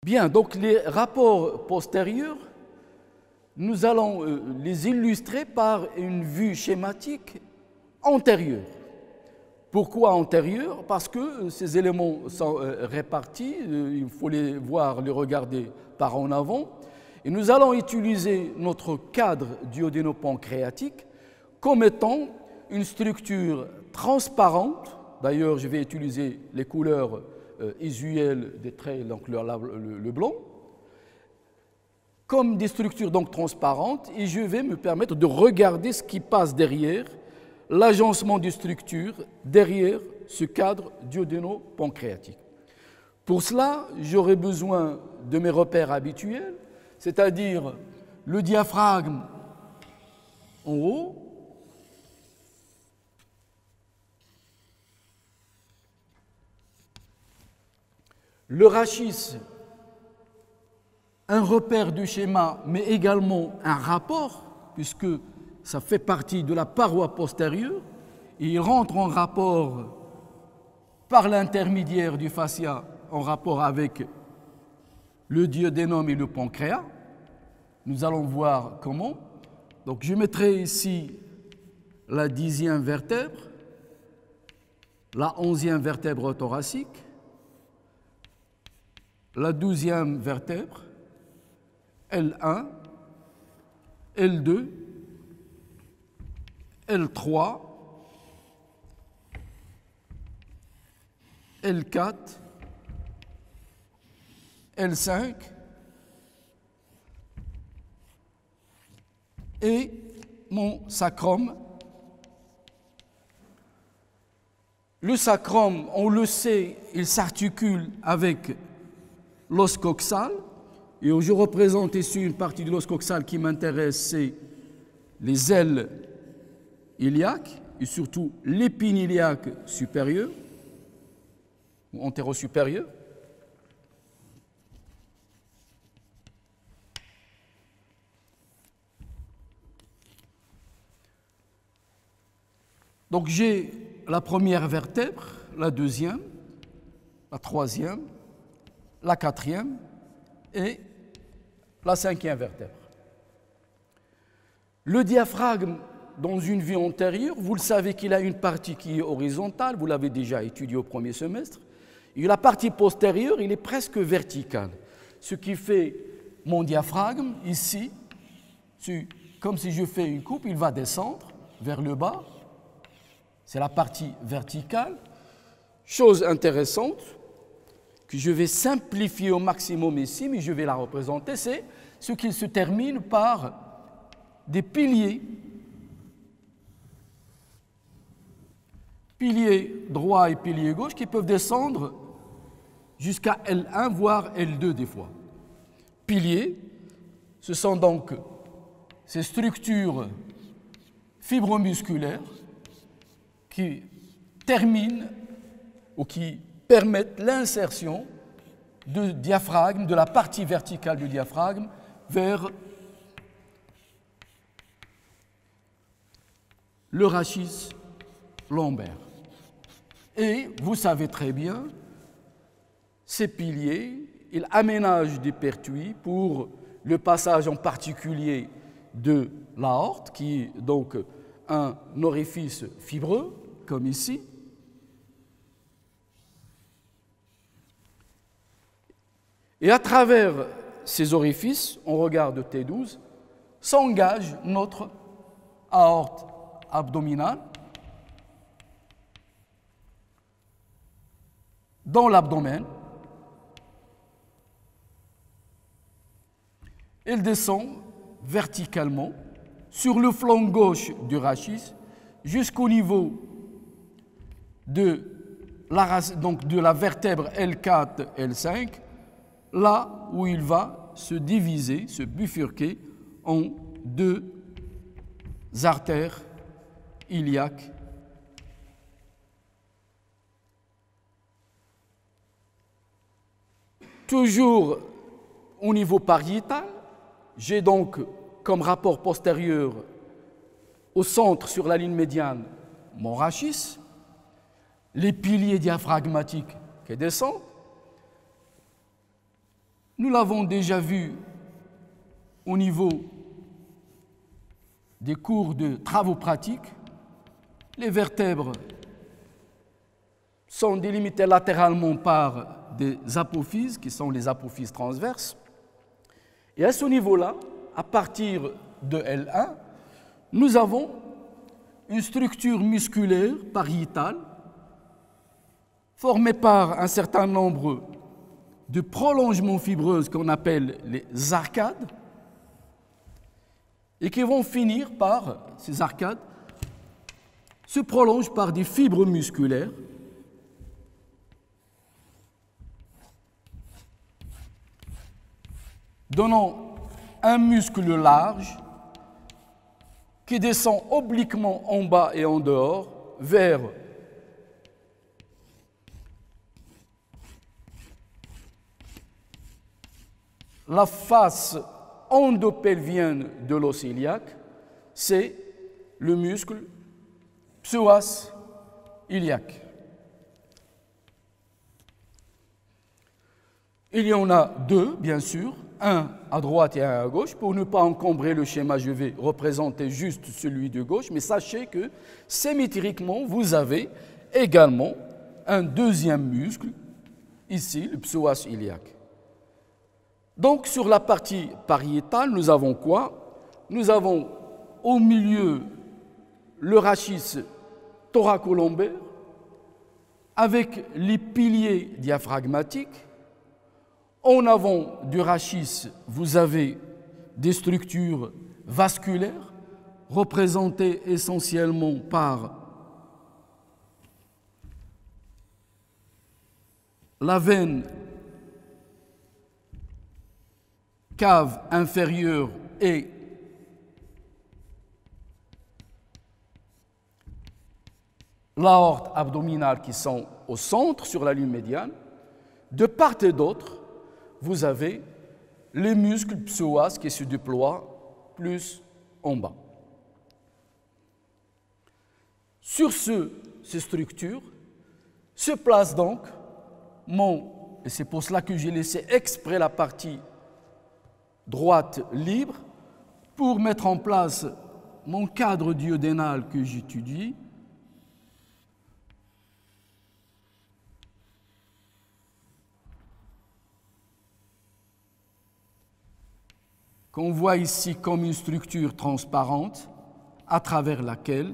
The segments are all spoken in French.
Bien, donc les rapports postérieurs, nous allons les illustrer par une vue schématique antérieure. Pourquoi antérieure? Parce que ces éléments sont répartis, il faut les voir, les regarder par en avant. Et nous allons utiliser notre cadre duodéno-pancréatique comme étant une structure transparente. D'ailleurs, je vais utiliser les couleurs usuelles des traits, donc le blanc, comme des structures donc transparentes, et je vais me permettre de regarder ce qui passe derrière, l'agencement des structures derrière ce cadre duodéno-pancréatique. Pour cela, j'aurai besoin de mes repères habituels, c'est-à-dire le diaphragme en haut, le rachis, un repère du schéma, mais également un rapport, puisque ça fait partie de la paroi postérieure, et il rentre en rapport par l'intermédiaire du fascia, en rapport avec le duodénum et le pancréas. Nous allons voir comment. Donc je mettrai ici la 10e vertèbre, la 11e vertèbre thoracique, la 12e vertèbre, L1, L2, L3, L4, L5 et mon sacrum. Le sacrum, on le sait, il s'articule avec l'os coxal. Et je représente ici une partie de l'os coxal qui m'intéresse, c'est les ailes iliaques et surtout l'épine iliaque supérieure ou antéro-supérieure. Donc j'ai la première vertèbre, la deuxième, la troisième, la quatrième et la 5e vertèbre. Le diaphragme, dans une vue antérieure, vous le savez qu'il a une partie qui est horizontale, vous l'avez déjà étudié au premier semestre, et la partie postérieure, il est presque verticale. Ce qui fait mon diaphragme, ici, comme si je fais une coupe, il va descendre vers le bas, c'est la partie verticale. Chose intéressante, que je vais simplifier au maximum ici, mais je vais la représenter, c'est ce qui se termine par des piliers droit et pilier gauche qui peuvent descendre jusqu'à L1, voire L2 des fois. Piliers, ce sont donc ces structures fibromusculaires qui terminent ou qui permettent l'insertion du diaphragme, de la partie verticale du diaphragme, vers le rachis lombaire. Et vous savez très bien, ces piliers, ils aménagent des pertuis pour le passage en particulier de l'aorte, qui est donc un orifice fibreux, comme ici. Et à travers ces orifices, on regarde T12, s'engage notre aorte abdominale dans l'abdomen. Elle descend verticalement sur le flanc gauche du rachis jusqu'au niveau de la vertèbre L4, L5, là où il va se diviser, se bifurquer en deux artères iliaques. Toujours au niveau pariétal, j'ai donc comme rapport postérieur au centre sur la ligne médiane mon rachis, les piliers diaphragmatiques qui descendent, Nous l'avons déjà vu au niveau des cours de travaux pratiques. Les vertèbres sont délimitées latéralement par des apophyses, qui sont les apophyses transverses. Et à ce niveau-là, à partir de L1, nous avons une structure musculaire pariétale formée par un certain nombre de prolongements fibreux qu'on appelle les arcades et qui vont finir par, ces arcades, se prolongent par des fibres musculaires donnant un muscle large qui descend obliquement en bas et en dehors vers la face endopelvienne de l'os iliaque, c'est le muscle psoas iliaque. Il y en a deux, bien sûr, un à droite et un à gauche. Pour ne pas encombrer le schéma, je vais représenter juste celui de gauche, mais sachez que symétriquement, vous avez également un deuxième muscle, ici, le psoas iliaque. Donc, sur la partie pariétale, nous avons quoi? Nous avons au milieu le rachis thoracolombaire avec les piliers diaphragmatiques. En avant du rachis, vous avez des structures vasculaires représentées essentiellement par la veine cave inférieure et l'aorte abdominale qui sont au centre sur la ligne médiane. De part et d'autre, vous avez les muscles psoas qui se déploient plus en bas. Sur ces structures se place donc et c'est pour cela que j'ai laissé exprès la partie droite libre, pour mettre en place mon cadre duodénal que j'étudie. Qu'on voit ici comme une structure transparente à travers laquelle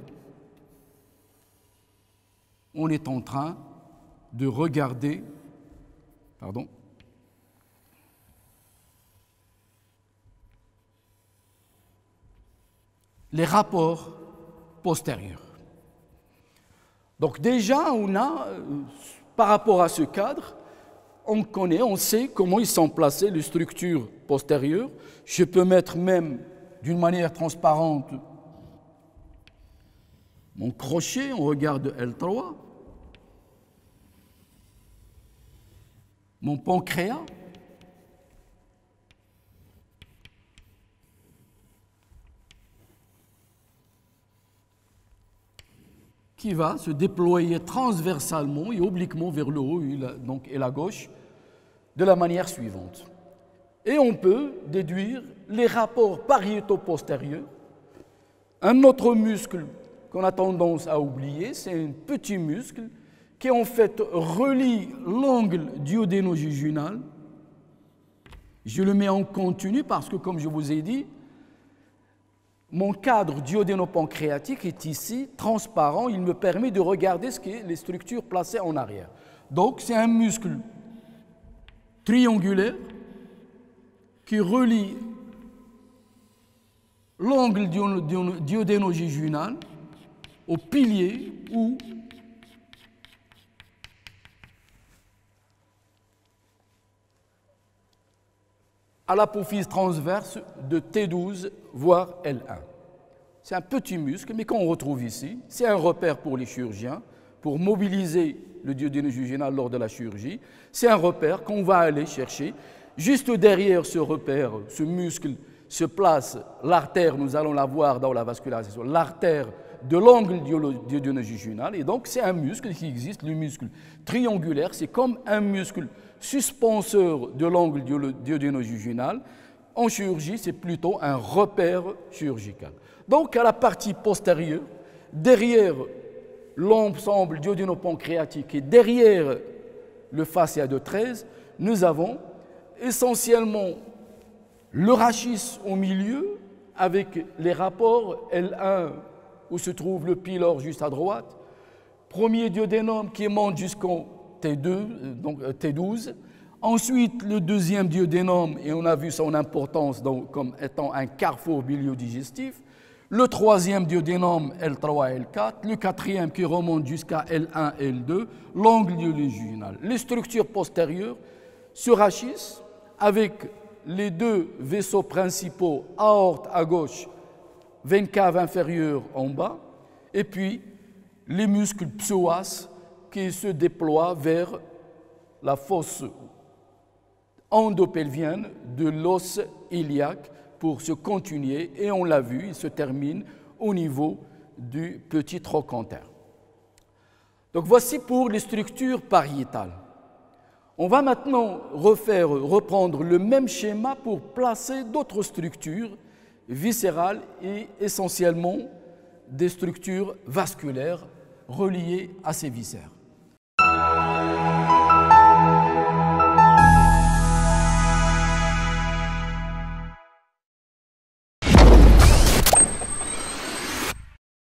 on est en train de regarder, les rapports postérieurs. Donc déjà, on a, par rapport à ce cadre, on sait comment ils sont placés, les structures postérieures. Je peux mettre même d'une manière transparente mon crochet, on regarde L3, mon pancréas, qui va se déployer transversalement et obliquement vers le haut et la gauche de la manière suivante. Et on peut déduire les rapports pariéto-postérieurs. Un autre muscle qu'on a tendance à oublier, c'est un petit muscle qui en fait relie l'angle duodéno-jejunal. Je le mets en continu parce que, comme je vous ai dit, mon cadre duodéno-pancréatique est ici, transparent, il me permet de regarder ce qu'est les structures placées en arrière. Donc, c'est un muscle triangulaire qui relie l'angle duodéno-jejunal au pilier ou à l'apophyse transverse de T12, voire L1. C'est un petit muscle, mais qu'on retrouve ici. C'est un repère pour les chirurgiens, pour mobiliser le duodéno-jejunal lors de la chirurgie. C'est un repère qu'on va aller chercher. Juste derrière ce repère, ce muscle, se place l'artère, nous allons la voir dans la vascularisation, l'artère de l'angle duodéno-jejunal. Et donc, c'est un muscle qui existe, le muscle triangulaire. C'est comme un muscle suspenseur de l'angle duodéno-jejunal. En chirurgie, c'est plutôt un repère chirurgical. Donc, à la partie postérieure, derrière l'ensemble duodéno-pancréatique et derrière le fascia de 13, nous avons essentiellement le rachis au milieu avec les rapports L1 où se trouve le pylore juste à droite, premier duodénum qui monte jusqu'au T2, donc T12, ensuite le deuxième duodénum, et on a vu son importance comme étant un carrefour biliodigestif, le troisième duodénum L3 L4, le quatrième qui remonte jusqu'à L1 L2, l'angle duodéno-jejunal. Les structures postérieures se rachissent avec les deux vaisseaux principaux, aorte à gauche, veine cave inférieure en bas, et puis les muscles psoas qui se déploient vers la fosse endopelvienne de l'os iliaque pour se continuer, et on l'a vu, il se termine au niveau du petit trochanter. Donc voici pour les structures pariétales. On va maintenant reprendre le même schéma pour placer d'autres structures viscérales et essentiellement des structures vasculaires reliées à ces viscères.